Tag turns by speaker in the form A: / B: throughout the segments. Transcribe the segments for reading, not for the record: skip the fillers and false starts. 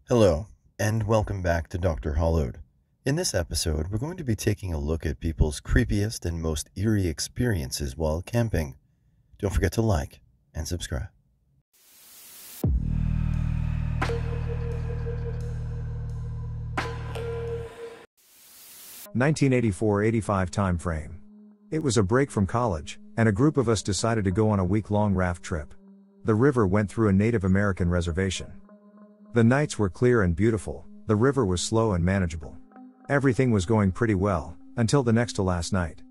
A: Hello, and welcome back to Dr. Hollowed. In this episode, we're going to be taking a look at people's creepiest and most eerie experiences while camping. Don't forget to like and subscribe.
B: 1984-85 time frame. It was a break from college, and a group of us decided to go on a week-long raft trip. The river went through a Native American reservation. The nights were clear and beautiful, the river was slow and manageable. Everything was going pretty well, until the next to last night.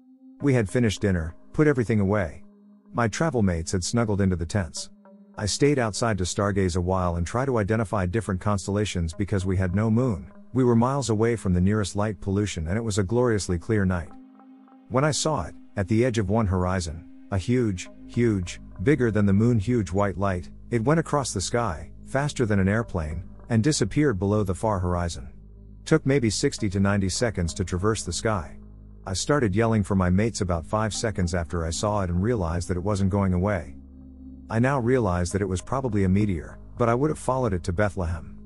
B: We had finished dinner, put everything away. My travel mates had snuggled into the tents. I stayed outside to stargaze a while and try to identify different constellations because we had no moon. We were miles away from the nearest light pollution and it was a gloriously clear night. When I saw it, at the edge of one horizon, a huge, bigger than the moon huge white light, it went across the sky, faster than an airplane, and disappeared below the far horizon. Took maybe 60 to 90 seconds to traverse the sky. I started yelling for my mates about 5 seconds after I saw it and realized that it wasn't going away. I now realize that it was probably a meteor, but I would have followed it to Bethlehem.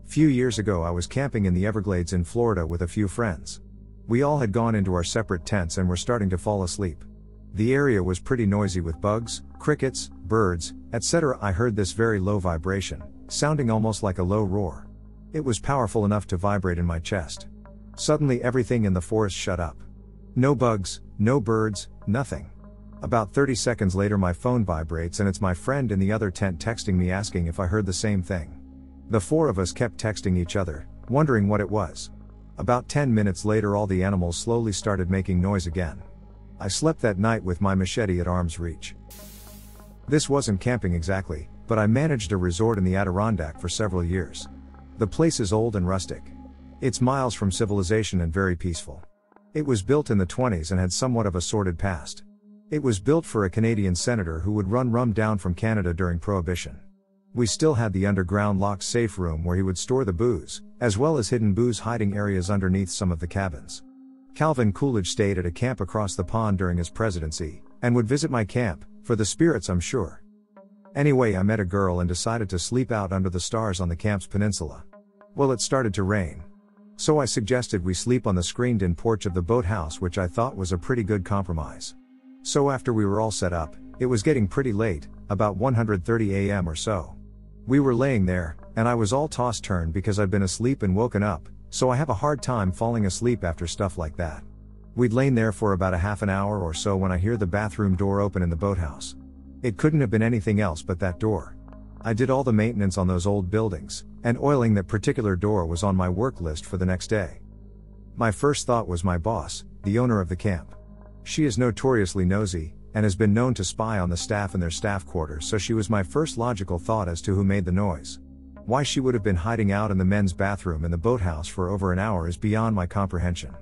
B: Few years ago I was camping in the Everglades in Florida with a few friends. We all had gone into our separate tents and were starting to fall asleep. The area was pretty noisy with bugs, crickets, birds, etc. I heard this very low vibration, sounding almost like a low roar. It was powerful enough to vibrate in my chest. Suddenly everything in the forest shut up. No bugs, no birds, nothing. About 30 seconds later my phone vibrates and it's my friend in the other tent texting me asking if I heard the same thing. The four of us kept texting each other, wondering what it was. About 10 minutes later all the animals slowly started making noise again. I slept that night with my machete at arm's reach. This wasn't camping exactly, but I managed a resort in the Adirondack for several years. The place is old and rustic. It's miles from civilization and very peaceful. It was built in the 1920s and had somewhat of a sordid past. It was built for a Canadian senator who would run rum down from Canada during Prohibition. We still had the underground locked safe room where he would store the booze, as well as hidden booze hiding areas underneath some of the cabins. Calvin Coolidge stayed at a camp across the pond during his presidency, and would visit my camp, for the spirits I'm sure. Anyway, I met a girl and decided to sleep out under the stars on the camp's peninsula. Well, it started to rain. So I suggested we sleep on the screened-in porch of the boathouse, which I thought was a pretty good compromise. So after we were all set up, it was getting pretty late, about 1:30 a.m. or so. We were laying there, and I was all tossed-turned because I'd been asleep and woken up, so I have a hard time falling asleep after stuff like that. We'd lain there for about a half an hour or so when I hear the bathroom door open in the boathouse. It couldn't have been anything else but that door. I did all the maintenance on those old buildings, and oiling that particular door was on my work list for the next day. My first thought was my boss, the owner of the camp. She is notoriously nosy, and has been known to spy on the staff in their staff quarters, so she was my first logical thought as to who made the noise. Why she would have been hiding out in the men's bathroom in the boathouse for over an hour is beyond my comprehension.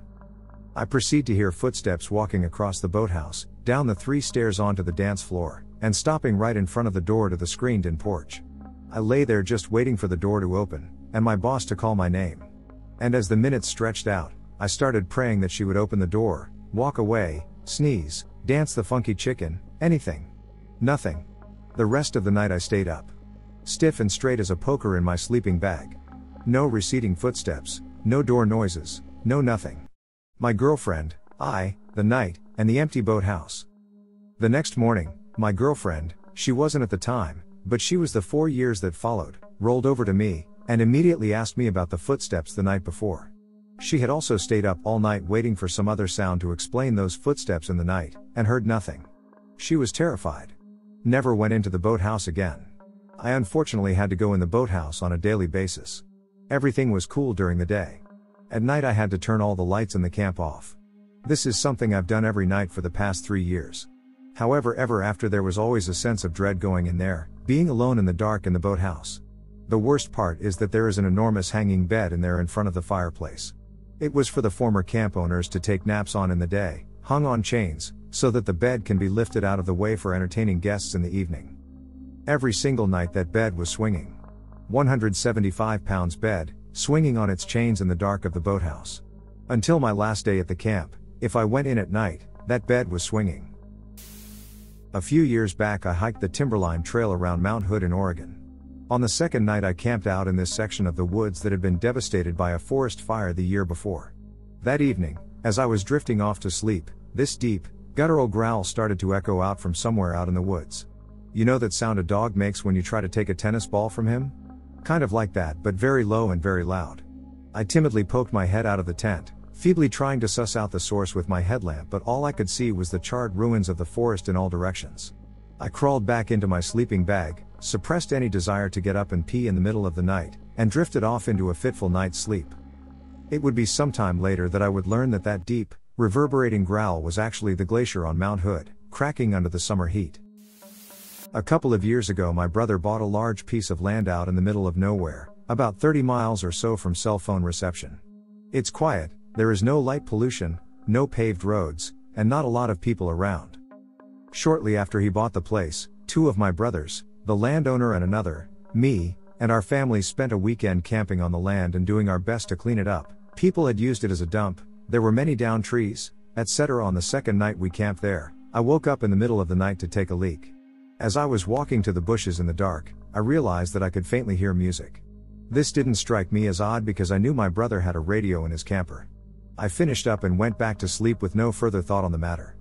B: I proceed to hear footsteps walking across the boathouse, down the 3 stairs onto the dance floor, and stopping right in front of the door to the screened-in porch. I lay there just waiting for the door to open, and my boss to call my name. And as the minutes stretched out, I started praying that she would open the door, walk away, sneeze, dance the funky chicken, anything. Nothing. The rest of the night I stayed up. Stiff and straight as a poker in my sleeping bag. No receding footsteps, no door noises, no nothing. My girlfriend, I, the night, and the empty boathouse. The next morning, my girlfriend, she wasn't at the time, but she was the 4 years that followed, rolled over to me, and immediately asked me about the footsteps the night before. She had also stayed up all night waiting for some other sound to explain those footsteps in the night, and heard nothing. She was terrified. Never went into the boathouse again. I unfortunately had to go in the boathouse on a daily basis. Everything was cool during the day. At night I had to turn all the lights in the camp off. This is something I've done every night for the past 3 years. However, ever after there was always a sense of dread going in there, being alone in the dark in the boathouse. The worst part is that there is an enormous hanging bed in there in front of the fireplace. It was for the former camp owners to take naps on in the day, hung on chains, so that the bed can be lifted out of the way for entertaining guests in the evening. Every single night that bed was swinging. 175 pounds bed, swinging on its chains in the dark of the boathouse. Until my last day at the camp, if I went in at night, that bed was swinging. A few years back I hiked the Timberline Trail around Mount Hood in Oregon. On the second night I camped out in this section of the woods that had been devastated by a forest fire the year before. That evening, as I was drifting off to sleep, this deep, guttural growl started to echo out from somewhere out in the woods. You know that sound a dog makes when you try to take a tennis ball from him? Kind of like that, but very low and very loud. I timidly poked my head out of the tent, feebly trying to suss out the source with my headlamp, but all I could see was the charred ruins of the forest in all directions. I crawled back into my sleeping bag, suppressed any desire to get up and pee in the middle of the night, and drifted off into a fitful night's sleep. It would be some time later that I would learn that that deep, reverberating growl was actually the glacier on Mount Hood, cracking under the summer heat. A couple of years ago my brother bought a large piece of land out in the middle of nowhere, about 30 miles or so from cell phone reception. It's quiet, there is no light pollution, no paved roads, and not a lot of people around. Shortly after he bought the place, two of my brothers, the landowner and another, me, and our families spent a weekend camping on the land and doing our best to clean it up. People had used it as a dump, there were many downed trees, etc. On the second night we camped there, I woke up in the middle of the night to take a leak. As I was walking to the bushes in the dark, I realized that I could faintly hear music. This didn't strike me as odd because I knew my brother had a radio in his camper. I finished up and went back to sleep with no further thought on the matter.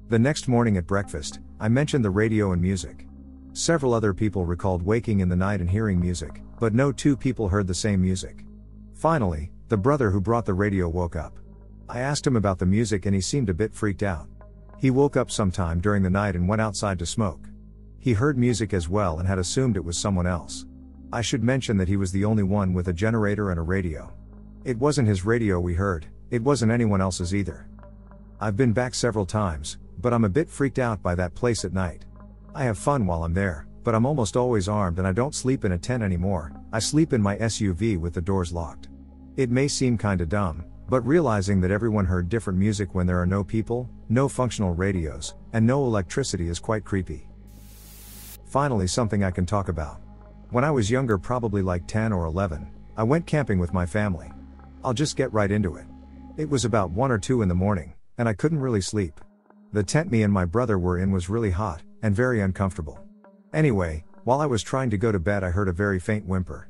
B: The next morning at breakfast, I mentioned the radio and music. Several other people recalled waking in the night and hearing music, but no two people heard the same music. Finally, the brother who brought the radio woke up. I asked him about the music and he seemed a bit freaked out. He woke up sometime during the night and went outside to smoke. He heard music as well and had assumed it was someone else. I should mention that he was the only one with a generator and a radio. It wasn't his radio we heard, it wasn't anyone else's either. I've been back several times, but I'm a bit freaked out by that place at night. I have fun while I'm there, but I'm almost always armed and I don't sleep in a tent anymore, I sleep in my SUV with the doors locked. It may seem kinda dumb, but realizing that everyone heard different music when there are no people, no functional radios, and no electricity is quite creepy. Finally, something I can talk about. When I was younger, probably like 10 or 11, I went camping with my family. I'll just get right into it. It was about 1 or 2 in the morning, and I couldn't really sleep. The tent me and my brother were in was really hot, and very uncomfortable. Anyway, while I was trying to go to bed I heard a very faint whimper.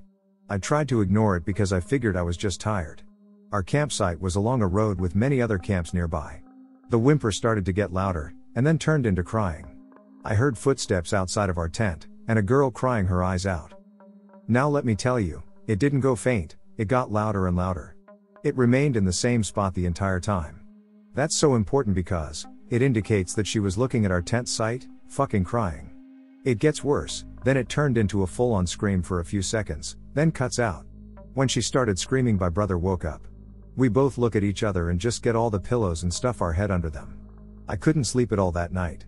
B: I tried to ignore it because I figured I was just tired. Our campsite was along a road with many other camps nearby. The whimper started to get louder, and then turned into crying. I heard footsteps outside of our tent, and a girl crying her eyes out. Now let me tell you, it didn't go faint, it got louder and louder. It remained in the same spot the entire time. That's so important because it indicates that she was looking at our tent site, fucking crying. It gets worse, then it turned into a full-on scream for a few seconds, then cuts out. When she started screaming my brother woke up. We both look at each other and just get all the pillows and stuff our head under them. I couldn't sleep at all that night.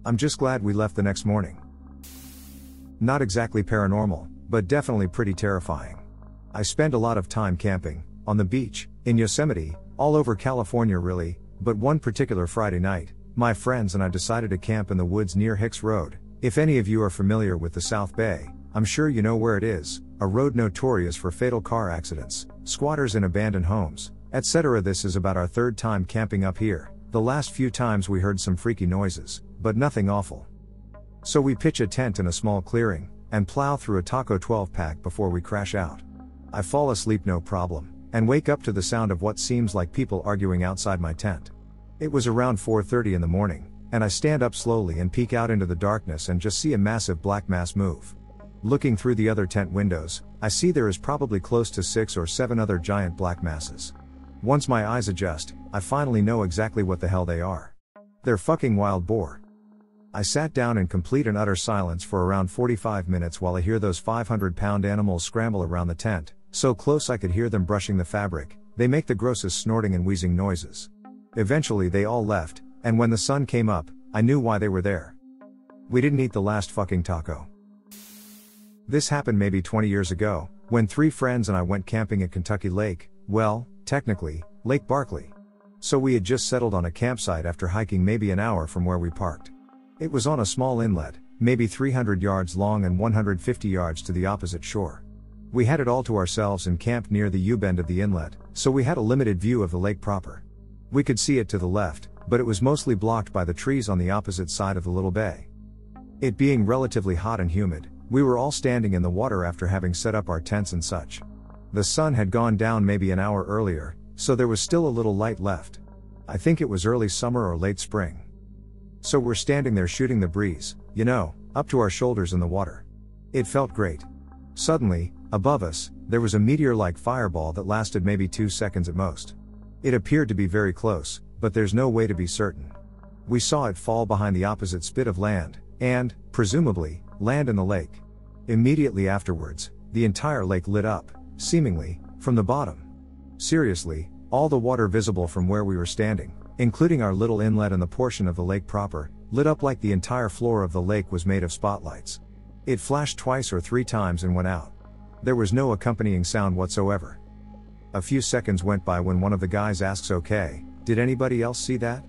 B: I'm just glad we left the next morning. Not exactly paranormal, but definitely pretty terrifying. I spend a lot of time camping, on the beach, in Yosemite, all over California really, but one particular Friday night, my friends and I decided to camp in the woods near Hicks Road. If any of you are familiar with the South Bay, I'm sure you know where it is, a road notorious for fatal car accidents, squatters in abandoned homes, etc. This is about our third time camping up here. The last few times we heard some freaky noises, but nothing awful. So we pitch a tent in a small clearing, and plow through a Taco 12-pack before we crash out. I fall asleep no problem, and wake up to the sound of what seems like people arguing outside my tent. It was around 4:30 in the morning, and I stand up slowly and peek out into the darkness and just see a massive black mass move. Looking through the other tent windows, I see there is probably close to 6 or 7 other giant black masses. Once my eyes adjust, I finally know exactly what the hell they are. They're fucking wild boar. I sat down in complete and utter silence for around 45 minutes while I hear those 500-pound animals scramble around the tent, so close I could hear them brushing the fabric. They make the grossest snorting and wheezing noises. Eventually they all left, and when the sun came up, I knew why they were there. We didn't eat the last fucking taco. This happened maybe 20 years ago, when 3 friends and I went camping at Kentucky Lake, well, technically, Lake Barkley. So we had just settled on a campsite after hiking maybe an hour from where we parked. It was on a small inlet, maybe 300 yards long and 150 yards to the opposite shore. We had it all to ourselves and camped near the U-bend of the inlet, so we had a limited view of the lake proper. We could see it to the left, but it was mostly blocked by the trees on the opposite side of the little bay. It being relatively hot and humid, We were all standing in the water after having set up our tents and such. The sun had gone down maybe an hour earlier, so there was still a little light left. I think it was early summer or late spring. So we're standing there shooting the breeze, up to our shoulders in the water. It felt great. Suddenly, above us, there was a meteor-like fireball that lasted maybe 2 seconds at most. It appeared to be very close, but there's no way to be certain. We saw it fall behind the opposite spit of land, and, presumably, land in the lake. Immediately afterwards, the entire lake lit up, seemingly, from the bottom. Seriously, all the water visible from where we were standing, including our little inlet and the portion of the lake proper, lit up like the entire floor of the lake was made of spotlights. It flashed 2 or 3 times and went out. There was no accompanying sound whatsoever. A few seconds went by when one of the guys asks, "Okay, did anybody else see that?"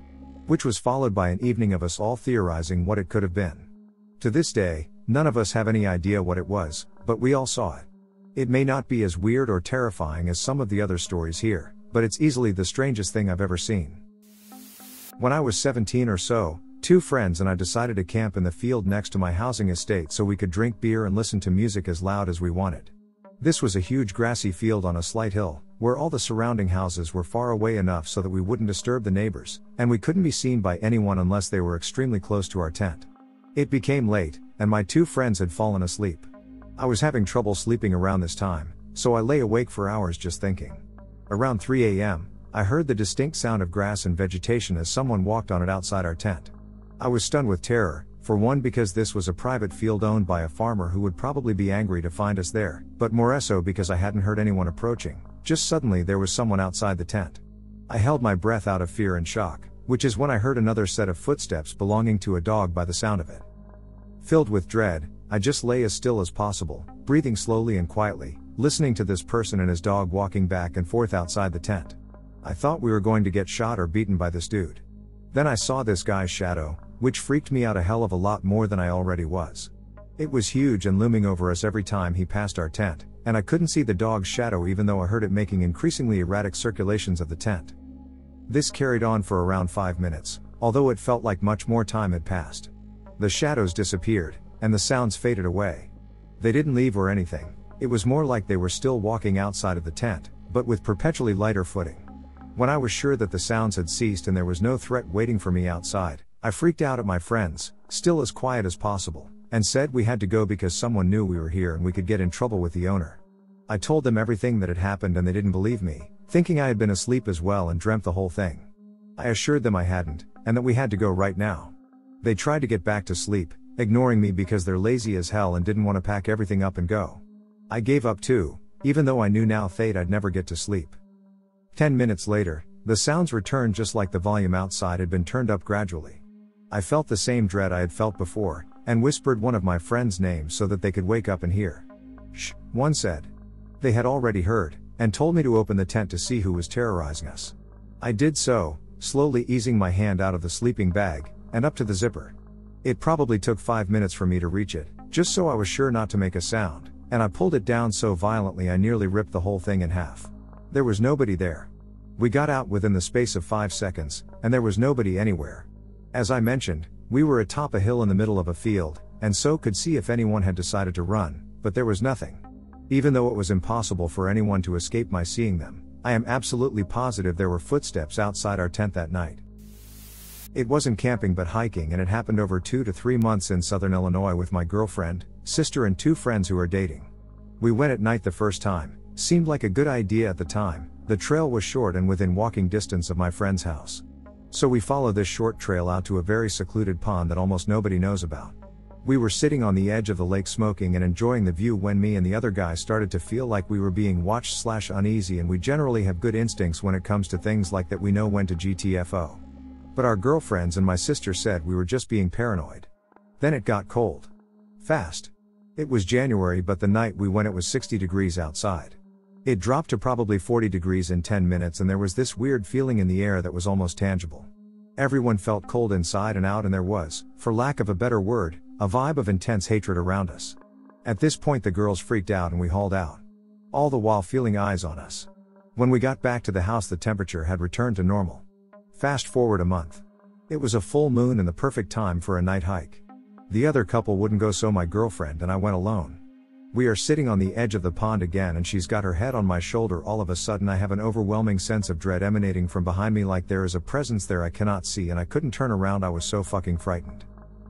B: Which was followed by an evening of us all theorizing what it could have been. To this day, none of us have any idea what it was, but we all saw it. It may not be as weird or terrifying as some of the other stories here, but it's easily the strangest thing I've ever seen. When I was 17 or so, 2 friends and I decided to camp in the field next to my housing estate so we could drink beer and listen to music as loud as we wanted. This was a huge grassy field on a slight hill, where all the surrounding houses were far away enough so that we wouldn't disturb the neighbors, and we couldn't be seen by anyone unless they were extremely close to our tent. It became late, and my 2 friends had fallen asleep. I was having trouble sleeping around this time, so I lay awake for hours just thinking. Around 3 a.m., I heard the distinct sound of grass and vegetation as someone walked on it outside our tent. I was stunned with terror, for one because this was a private field owned by a farmer who would probably be angry to find us there, but more so because I hadn't heard anyone approaching. Just suddenly there was someone outside the tent. I held my breath out of fear and shock, which is when I heard another set of footsteps belonging to a dog by the sound of it. Filled with dread, I just lay as still as possible, breathing slowly and quietly, listening to this person and his dog walking back and forth outside the tent. I thought we were going to get shot or beaten by this dude. Then I saw this guy's shadow, which freaked me out a hell of a lot more than I already was. It was huge and looming over us every time he passed our tent, and I couldn't see the dog's shadow even though I heard it making increasingly erratic circulations of the tent. This carried on for around 5 minutes, although it felt like much more time had passed. The shadows disappeared, and the sounds faded away. They didn't leave or anything, it was more like they were still walking outside of the tent, but with perpetually lighter footing. When I was sure that the sounds had ceased and there was no threat waiting for me outside, I freaked out at my friends, still as quiet as possible, and said we had to go because someone knew we were here and we could get in trouble with the owner. I told them everything that had happened and they didn't believe me, thinking I had been asleep as well and dreamt the whole thing. I assured them I hadn't, and that we had to go right now. They tried to get back to sleep, ignoring me because they're lazy as hell and didn't want to pack everything up and go. I gave up too, even though I knew now I'd never get to sleep. 10 minutes later, the sounds returned just like the volume outside had been turned up gradually. I felt the same dread I had felt before, and whispered one of my friends' names so that they could wake up and hear. "Shh," one said. They had already heard, and told me to open the tent to see who was terrorizing us. I did so, slowly easing my hand out of the sleeping bag, and up to the zipper. It probably took 5 minutes for me to reach it, just so I was sure not to make a sound, and I pulled it down so violently I nearly ripped the whole thing in half. There was nobody there. We got out within the space of 5 seconds, and there was nobody anywhere. As I mentioned, we were atop a hill in the middle of a field, and so could see if anyone had decided to run, but there was nothing. Even though it was impossible for anyone to escape my seeing them, I am absolutely positive there were footsteps outside our tent that night. It wasn't camping but hiking, and it happened over 2 to 3 months in southern Illinois with my girlfriend, sister and 2 friends who are dating. We went at night the first time, seemed like a good idea at the time. The trail was short and within walking distance of my friend's house. So we followed this short trail out to a very secluded pond that almost nobody knows about. We were sitting on the edge of the lake smoking and enjoying the view when me and the other guy started to feel like we were being watched/uneasy, and we generally have good instincts when it comes to things like that. We know when to GTFO. But our girlfriends and my sister said we were just being paranoid. Then it got cold. Fast. It was January, but the night we went it was 60 degrees outside. It dropped to probably 40 degrees in 10 minutes, and there was this weird feeling in the air that was almost tangible. Everyone felt cold inside and out, and there was, for lack of a better word, a vibe of intense hatred around us. At this point the girls freaked out and we hauled out. All the while feeling eyes on us. When we got back to the house the temperature had returned to normal. Fast forward a month. It was a full moon and the perfect time for a night hike. The other couple wouldn't go, so my girlfriend and I went alone. We are sitting on the edge of the pond again and she's got her head on my shoulder. All of a sudden I have an overwhelming sense of dread emanating from behind me, like there is a presence there I cannot see, and I couldn't turn around. I was so fucking frightened.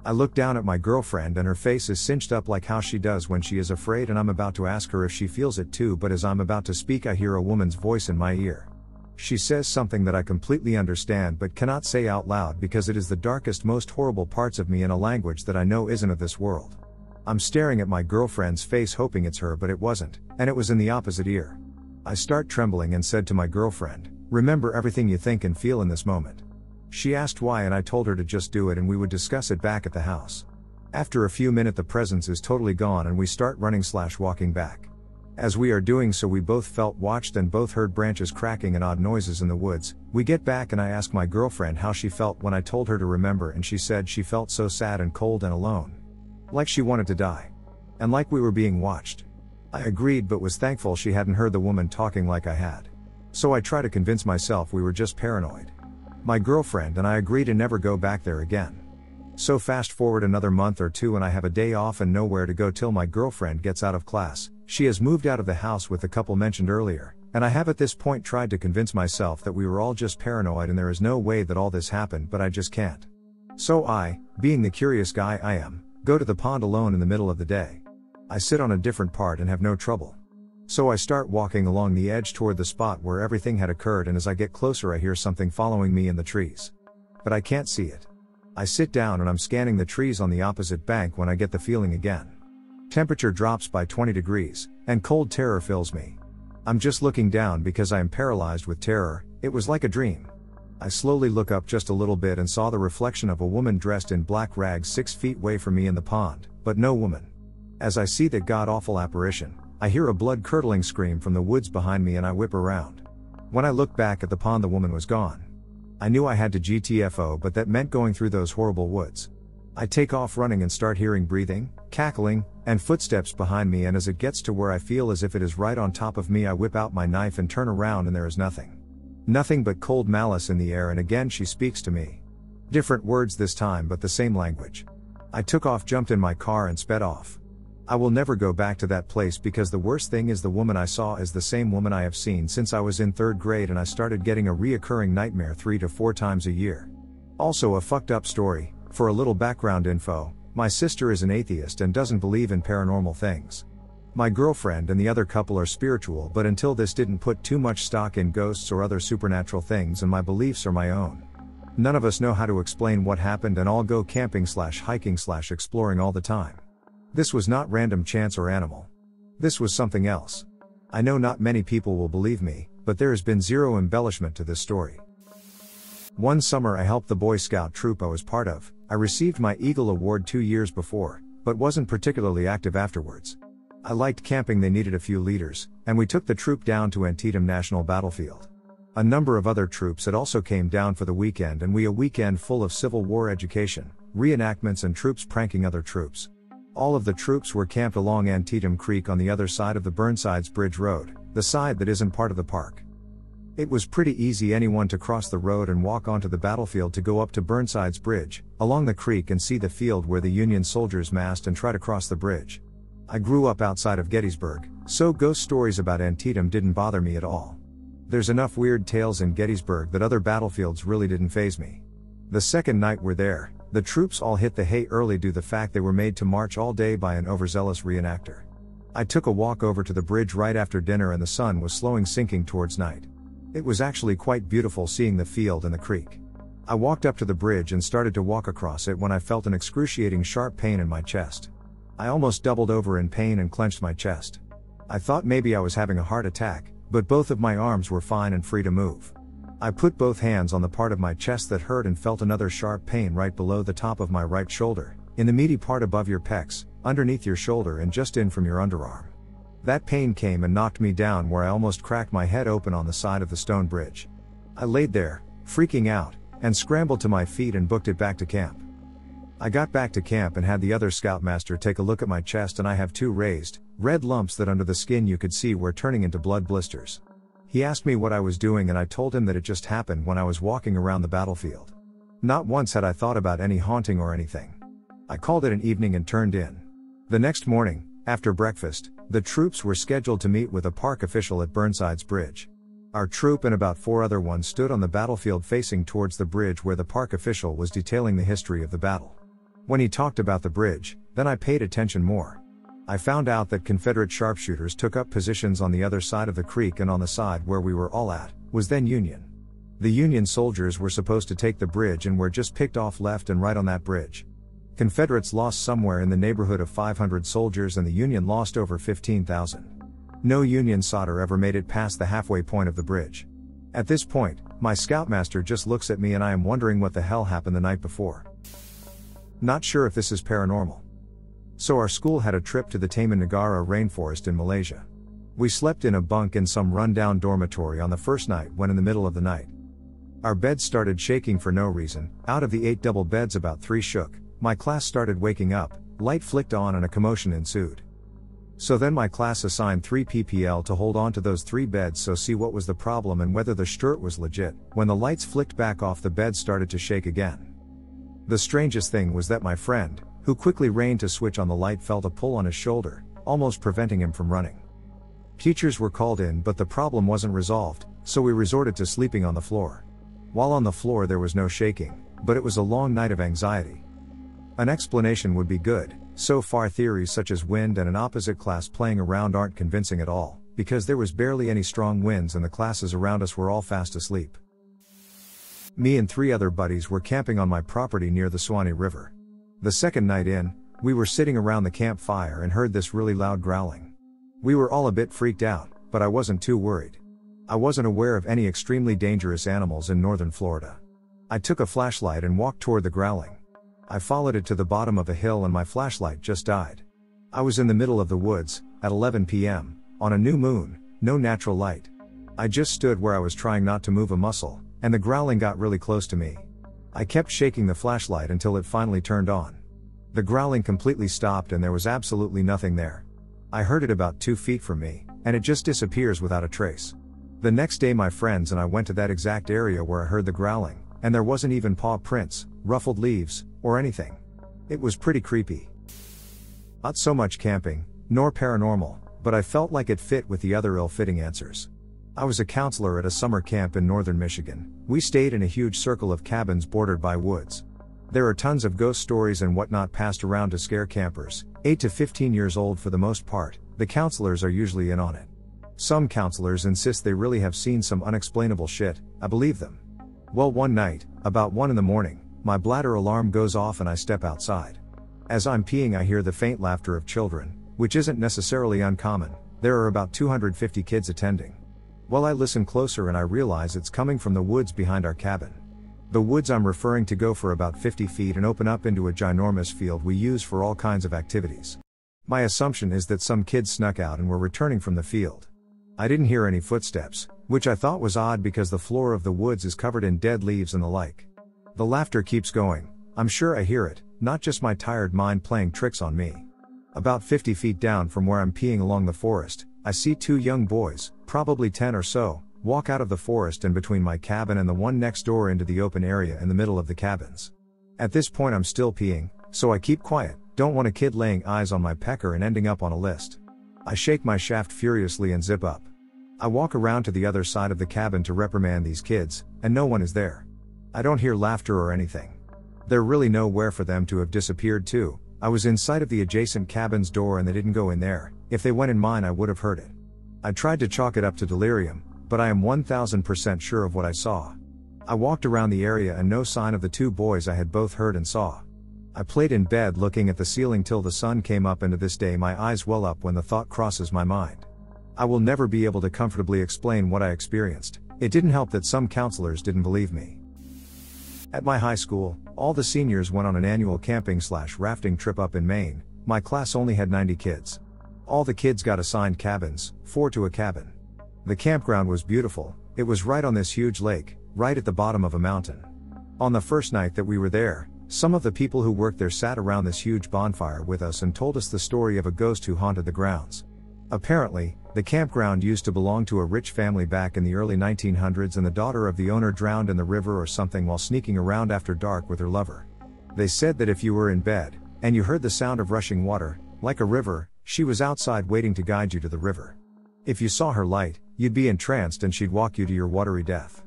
B: I look down at my girlfriend and her face is cinched up like how she does when she is afraid, and I'm about to ask her if she feels it too, but as I'm about to speak I hear a woman's voice in my ear. She says something that I completely understand but cannot say out loud because it is the darkest, most horrible parts of me in a language that I know isn't of this world. I'm staring at my girlfriend's face hoping it's her, but it wasn't, and it was in the opposite ear. I start trembling and said to my girlfriend, "Remember everything you think and feel in this moment." She asked why and I told her to just do it and we would discuss it back at the house. After a few minutes the presence is totally gone and we start running/walking back. As we are doing so we both felt watched and both heard branches cracking and odd noises in the woods. We get back and I ask my girlfriend how she felt when I told her to remember, and she said she felt so sad and cold and alone. Like she wanted to die. And like we were being watched. I agreed but was thankful she hadn't heard the woman talking like I had. So I try to convince myself we were just paranoid. My girlfriend and I agree to never go back there again. So fast forward another month or two and I have a day off and nowhere to go till my girlfriend gets out of class. She has moved out of the house with the couple mentioned earlier, and I have at this point tried to convince myself that we were all just paranoid and there is no way that all this happened, but I just can't. So I, being the curious guy I am, go to the pond alone in the middle of the day. I sit on a different part and have no trouble. So I start walking along the edge toward the spot where everything had occurred, and as I get closer I hear something following me in the trees. But I can't see it. I sit down and I'm scanning the trees on the opposite bank when I get the feeling again. Temperature drops by 20 degrees, and cold terror fills me. I'm just looking down because I am paralyzed with terror. It was like a dream. I slowly look up just a little bit and saw the reflection of a woman dressed in black rags 6 feet away from me in the pond, but no woman. As I see that god-awful apparition, I hear a blood-curdling scream from the woods behind me and I whip around. When I look back at the pond the woman was gone. I knew I had to GTFO, but that meant going through those horrible woods. I take off running and start hearing breathing, cackling, and footsteps behind me, and as it gets to where I feel as if it is right on top of me I whip out my knife and turn around and there is nothing. Nothing but cold malice in the air, and again she speaks to me. Different words this time but the same language. I took off, jumped in my car and sped off. I will never go back to that place because the worst thing is the woman I saw is the same woman I have seen since I was in 3rd grade and I started getting a reoccurring nightmare 3 to 4 times a year. Also a fucked up story, for a little background info, my sister is an atheist and doesn't believe in paranormal things. My girlfriend and the other couple are spiritual, but until this didn't put too much stock in ghosts or other supernatural things, and my beliefs are my own. None of us know how to explain what happened and all go camping/hiking/exploring all the time. This was not random chance or animal. This was something else. I know not many people will believe me, but there has been zero embellishment to this story. One summer I helped the Boy Scout troop I was part of. I received my Eagle Award 2 years before, but wasn't particularly active afterwards. I liked camping, they needed a few leaders, and we took the troop down to Antietam National Battlefield. A number of other troops had also came down for the weekend, and a weekend full of Civil War education, reenactments and troops pranking other troops. All of the troops were camped along Antietam Creek on the other side of the Burnsides Bridge Road, the side that isn't part of the park. It was pretty easy anyone to cross the road and walk onto the battlefield to go up to Burnsides Bridge, along the creek, and see the field where the Union soldiers massed and try to cross the bridge. I grew up outside of Gettysburg, so ghost stories about Antietam didn't bother me at all. There's enough weird tales in Gettysburg that other battlefields really didn't faze me. The second night we're there, the troops all hit the hay early due to the fact they were made to march all day by an overzealous reenactor. I took a walk over to the bridge right after dinner and the sun was slowing sinking towards night. It was actually quite beautiful seeing the field and the creek. I walked up to the bridge and started to walk across it when I felt an excruciating sharp pain in my chest. I almost doubled over in pain and clenched my chest. I thought maybe I was having a heart attack, but both of my arms were fine and free to move. I put both hands on the part of my chest that hurt and felt another sharp pain right below the top of my right shoulder, in the meaty part above your pecs, underneath your shoulder and just in from your underarm. That pain came and knocked me down where I almost cracked my head open on the side of the stone bridge. I laid there, freaking out, and scrambled to my feet and booked it back to camp. I got back to camp and had the other scoutmaster take a look at my chest, and I have 2 raised, red lumps that under the skin you could see were turning into blood blisters. He asked me what I was doing and I told him that it just happened when I was walking around the battlefield. Not once had I thought about any haunting or anything. I called it an evening and turned in. The next morning, after breakfast, the troops were scheduled to meet with a park official at Burnside's bridge. Our troop and about 4 other ones stood on the battlefield facing towards the bridge where the park official was detailing the history of the battle. When he talked about the bridge, then I paid attention more. I found out that Confederate sharpshooters took up positions on the other side of the creek, and on the side where we were all at, was then Union. The Union soldiers were supposed to take the bridge and were just picked off left and right on that bridge. Confederates lost somewhere in the neighborhood of 500 soldiers and the Union lost over 15,000. No Union soldier ever made it past the halfway point of the bridge. At this point, my scoutmaster just looks at me and I am wondering what the hell happened the night before. Not sure if this is paranormal. So our school had a trip to the Taman Negara rainforest in Malaysia. We slept in a bunk in some rundown dormitory on the first night when in the middle of the night, our beds started shaking for no reason. Out of the 8 double beds about 3 shook, my class started waking up, light flicked on and a commotion ensued. So then my class assigned 3 PPL to hold on to those 3 beds so see what was the problem and whether the sturt was legit. When the lights flicked back off, the bed started to shake again. The strangest thing was that my friend, who quickly ran to switch on the light, felt a pull on his shoulder, almost preventing him from running. Teachers were called in but the problem wasn't resolved, so we resorted to sleeping on the floor. While on the floor there was no shaking, but it was a long night of anxiety. An explanation would be good. So far theories such as wind and an opposite class playing around aren't convincing at all, because there was barely any strong winds and the classes around us were all fast asleep. Me and 3 other buddies were camping on my property near the Swanee River. The second night in, we were sitting around the campfire and heard this really loud growling. We were all a bit freaked out, but I wasn't too worried. I wasn't aware of any extremely dangerous animals in northern Florida. I took a flashlight and walked toward the growling. I followed it to the bottom of a hill and my flashlight just died. I was in the middle of the woods, at 11 p.m., on a new moon, no natural light. I just stood where I was trying not to move a muscle, and the growling got really close to me. I kept shaking the flashlight until it finally turned on. The growling completely stopped and there was absolutely nothing there. I heard it about 2 feet from me, and it just disappears without a trace. The next day my friends and I went to that exact area where I heard the growling, and there wasn't even paw prints, ruffled leaves, or anything. It was pretty creepy. Not so much camping, nor paranormal, but I felt like it fit with the other ill-fitting answers. I was a counselor at a summer camp in northern Michigan. We stayed in a huge circle of cabins bordered by woods. There are tons of ghost stories and whatnot passed around to scare campers, 8 to 15 years old for the most part. The counselors are usually in on it. Some counselors insist they really have seen some unexplainable shit. I believe them. Well, one night, about 1 in the morning, my bladder alarm goes off and I step outside. As I'm peeing I hear the faint laughter of children, which isn't necessarily uncommon. There are about 250 kids attending. Well, I listen closer and I realize it's coming from the woods behind our cabin. The woods I'm referring to go for about 50 feet and open up into a ginormous field we use for all kinds of activities. My assumption is that some kids snuck out and were returning from the field. I didn't hear any footsteps, which I thought was odd because the floor of the woods is covered in dead leaves and the like. The laughter keeps going. I'm sure I hear it, not just my tired mind playing tricks on me. About 50 feet down from where I'm peeing along the forest, I see 2 young boys, probably 10 or so, walk out of the forest and between my cabin and the one next door into the open area in the middle of the cabins. At this point I'm still peeing, so I keep quiet, don't want a kid laying eyes on my pecker and ending up on a list. I shake my shaft furiously and zip up. I walk around to the other side of the cabin to reprimand these kids, and no one is there. I don't hear laughter or anything. There really nowhere for them to have disappeared to. I was in sight of the adjacent cabin's door and they didn't go in there. If they went in mine I would have heard it. I tried to chalk it up to delirium, but I am 1000% sure of what I saw. I walked around the area and no sign of the 2 boys I had both heard and saw. I played in bed looking at the ceiling till the sun came up, and to this day my eyes well up when the thought crosses my mind. I will never be able to comfortably explain what I experienced. It didn't help that some counselors didn't believe me. At my high school, all the seniors went on an annual camping/rafting trip up in Maine. My class only had 90 kids. All the kids got assigned cabins, 4 to a cabin. The campground was beautiful. It was right on this huge lake, right at the bottom of a mountain. On the first night that we were there, some of the people who worked there sat around this huge bonfire with us and told us the story of a ghost who haunted the grounds. Apparently, the campground used to belong to a rich family back in the early 1900s, and the daughter of the owner drowned in the river or something while sneaking around after dark with her lover. They said that if you were in bed, and you heard the sound of rushing water, like a river. She was outside waiting to guide you to the river. If you saw her light, you'd be entranced and she'd walk you to your watery death.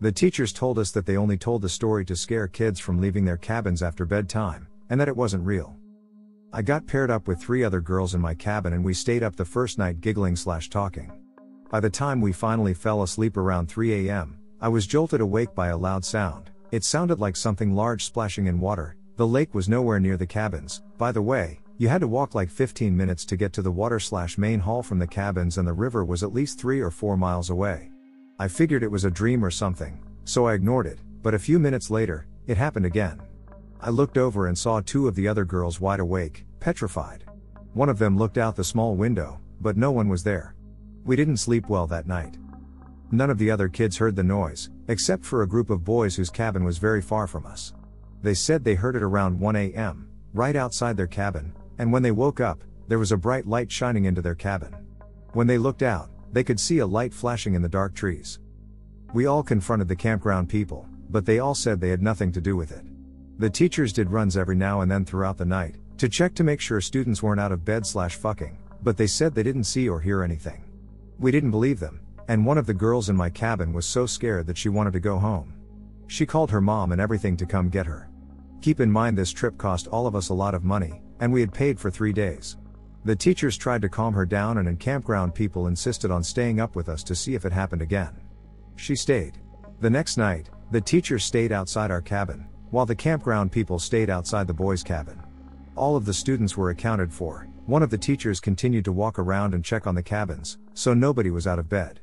B: The teachers told us that they only told the story to scare kids from leaving their cabins after bedtime, and that it wasn't real. I got paired up with 3 other girls in my cabin and we stayed up the first night giggling/talking. By the time we finally fell asleep around 3 a.m., I was jolted awake by a loud sound. It sounded like something large splashing in water. The lake was nowhere near the cabins. By the way, you had to walk like 15 minutes to get to the water/main hall from the cabins, and the river was at least 3 or 4 miles away. I figured it was a dream or something, so I ignored it, but a few minutes later, it happened again. I looked over and saw 2 of the other girls wide awake, petrified. One of them looked out the small window, but no one was there. We didn't sleep well that night. None of the other kids heard the noise, except for a group of boys whose cabin was very far from us. They said they heard it around 1 a.m., right outside their cabin, and when they woke up, there was a bright light shining into their cabin. When they looked out, they could see a light flashing in the dark trees. We all confronted the campground people, but they all said they had nothing to do with it. The teachers did runs every now and then throughout the night, to check to make sure students weren't out of bed/fucking, but they said they didn't see or hear anything. We didn't believe them, and one of the girls in my cabin was so scared that she wanted to go home. She called her mom and everything to come get her. Keep in mind this trip cost all of us a lot of money, and we had paid for 3 days. The teachers tried to calm her down and campground people insisted on staying up with us to see if it happened again. She stayed. The next night, the teachers stayed outside our cabin, while the campground people stayed outside the boys' cabin. All of the students were accounted for. One of the teachers continued to walk around and check on the cabins, so nobody was out of bed.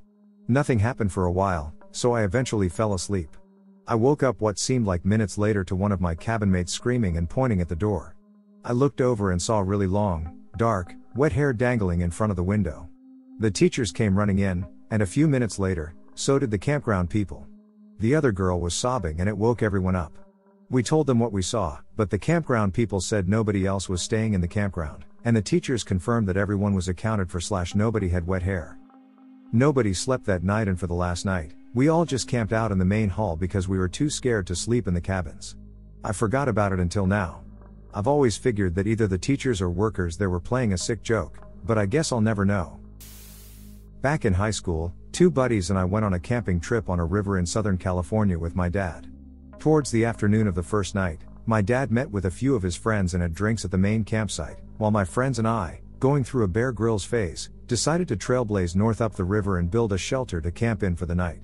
B: Nothing happened for a while, so I eventually fell asleep. I woke up what seemed like minutes later to one of my cabin mates screaming and pointing at the door. I looked over and saw really long, dark, wet hair dangling in front of the window. The teachers came running in, and a few minutes later, so did the campground people. The other girl was sobbing and it woke everyone up. We told them what we saw, but the campground people said nobody else was staying in the campground, and the teachers confirmed that everyone was accounted for/nobody had wet hair. Nobody slept that night, and for the last night, we all just camped out in the main hall because we were too scared to sleep in the cabins. I forgot about it until now. I've always figured that either the teachers or workers there were playing a sick joke, but I guess I'll never know. Back in high school, 2 buddies and I went on a camping trip on a river in Southern California with my dad. Towards the afternoon of the first night, my dad met with a few of his friends and had drinks at the main campsite, while my friends and I, going through a Bear Grylls phase, decided to trailblaze north up the river and build a shelter to camp in for the night.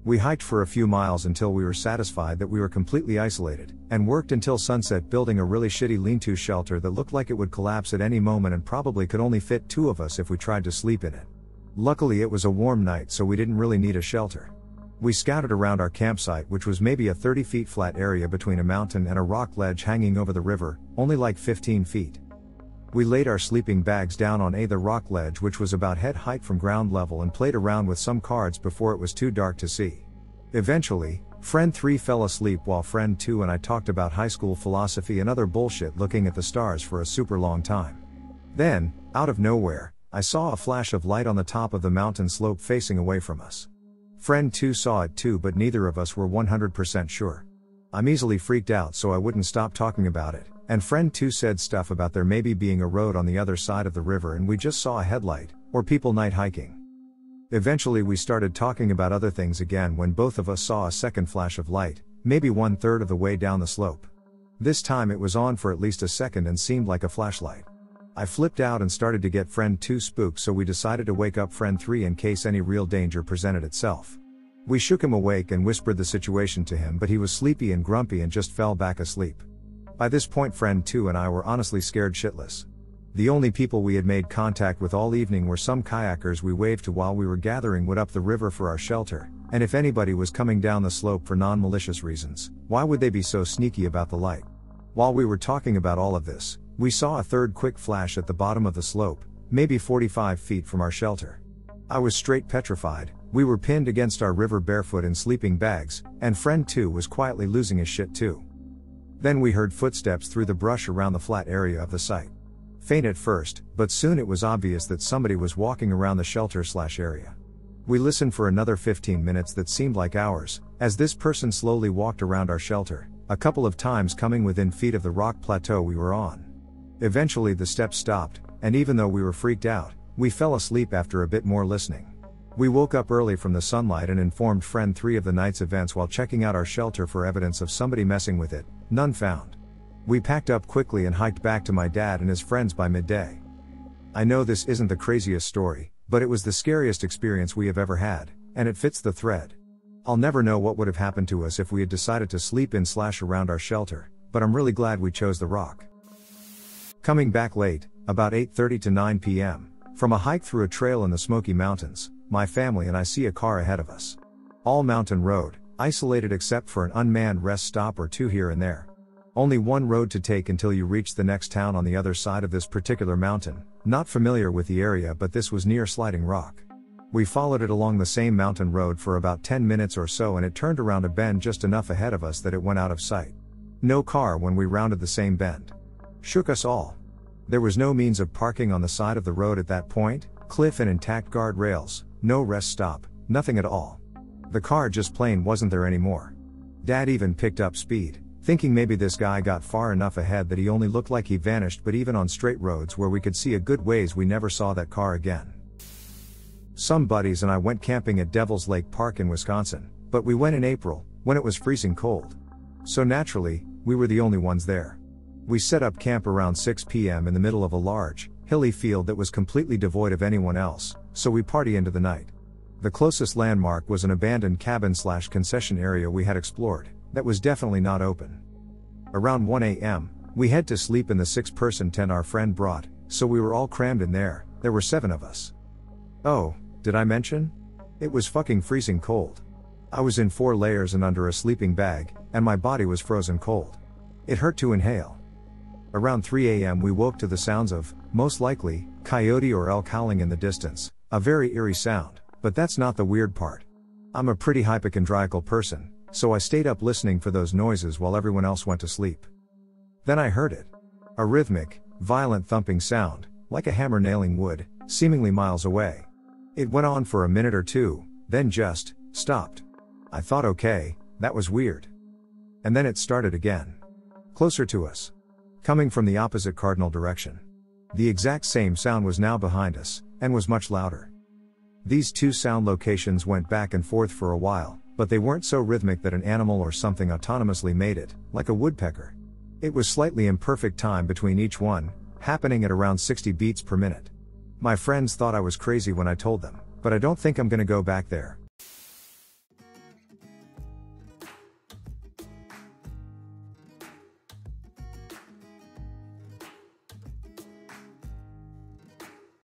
B: We hiked for a few miles until we were satisfied that we were completely isolated, and worked until sunset building a really shitty lean-to shelter that looked like it would collapse at any moment and probably could only fit 2 of us if we tried to sleep in it. Luckily it was a warm night, so we didn't really need a shelter. We scouted around our campsite, which was maybe a 30 feet flat area between a mountain and a rock ledge hanging over the river, only like 15 feet. We laid our sleeping bags down on the rock ledge, which was about head height from ground level, and played around with some cards before it was too dark to see. Eventually, friend 3 fell asleep while friend 2 and I talked about high school philosophy and other bullshit, looking at the stars for a super long time. Then, out of nowhere, I saw a flash of light on the top of the mountain slope facing away from us. Friend 2 saw it too, but neither of us were 100% sure. I'm easily freaked out, so I wouldn't stop talking about it, and friend 2 said stuff about there maybe being a road on the other side of the river and we just saw a headlight, or people night hiking. Eventually we started talking about other things again when both of us saw a second flash of light, maybe 1/3 of the way down the slope. This time it was on for at least a second and seemed like a flashlight. I flipped out and started to get friend 2 spooked, so we decided to wake up friend 3 in case any real danger presented itself. We shook him awake and whispered the situation to him, but he was sleepy and grumpy and just fell back asleep. By this point friend 2 and I were honestly scared shitless. The only people we had made contact with all evening were some kayakers we waved to while we were gathering wood up the river for our shelter, and if anybody was coming down the slope for non-malicious reasons, why would they be so sneaky about the light? While we were talking about all of this, we saw a third quick flash at the bottom of the slope, maybe 45 feet from our shelter. I was straight petrified. We were pinned against our river barefoot in sleeping bags, and friend 2 was quietly losing his shit too. Then we heard footsteps through the brush around the flat area of the site. Faint at first, but soon it was obvious that somebody was walking around the shelter/area. We listened for another 15 minutes that seemed like hours, as this person slowly walked around our shelter, a couple of times coming within feet of the rock plateau we were on. Eventually the steps stopped, and even though we were freaked out, we fell asleep after a bit more listening. We woke up early from the sunlight and informed friend 3 of the night's events while checking out our shelter for evidence of somebody messing with it, none found. We packed up quickly and hiked back to my dad and his friends by midday. I know this isn't the craziest story, but it was the scariest experience we have ever had, and it fits the thread. I'll never know what would have happened to us if we had decided to sleep in/around our shelter, but I'm really glad we chose the rock. Coming back late, about 8:30 to 9 p.m., from a hike through a trail in the Smoky Mountains, my family and I see a car ahead of us. All mountain road, isolated except for an unmanned rest stop or two here and there. Only one road to take until you reach the next town on the other side of this particular mountain. Not familiar with the area, but this was near Sliding Rock. We followed it along the same mountain road for about 10 minutes or so, and it turned around a bend just enough ahead of us that it went out of sight. No car when we rounded the same bend. Shook us all. There was no means of parking on the side of the road at that point, cliff and intact guardrails, no rest stop, nothing at all. The car just plain wasn't there anymore. Dad even picked up speed, thinking maybe this guy got far enough ahead that he only looked like he vanished, but even on straight roads where we could see a good ways we never saw that car again. Some buddies and I went camping at Devil's Lake Park in Wisconsin, but we went in April, when it was freezing cold. So naturally, we were the only ones there. We set up camp around 6 p.m. in the middle of a large, hilly field that was completely devoid of anyone else, so we party into the night. The closest landmark was an abandoned cabin/concession area we had explored, that was definitely not open. Around 1 a.m., we head to sleep in the 6-person tent our friend brought, so we were all crammed in there. There were 7 of us. Oh, did I mention? It was fucking freezing cold. I was in 4 layers and under a sleeping bag, and my body was frozen cold. It hurt to inhale. Around 3 a.m. we woke to the sounds of, most likely, coyote or elk howling in the distance, a very eerie sound, but that's not the weird part. I'm a pretty hypochondriacal person, so I stayed up listening for those noises while everyone else went to sleep. Then I heard it. A rhythmic, violent thumping sound, like a hammer nailing wood, seemingly miles away. It went on for a minute or two, then just stopped. I thought, okay, that was weird. And then it started again. Closer to us. Coming from the opposite cardinal direction. The exact same sound was now behind us, and was much louder. These 2 sound locations went back and forth for a while, but they weren't so rhythmic that an animal or something autonomously made it, like a woodpecker. It was slightly imperfect time between each one, happening at around 60 beats per minute. My friends thought I was crazy when I told them, but I don't think I'm gonna go back there.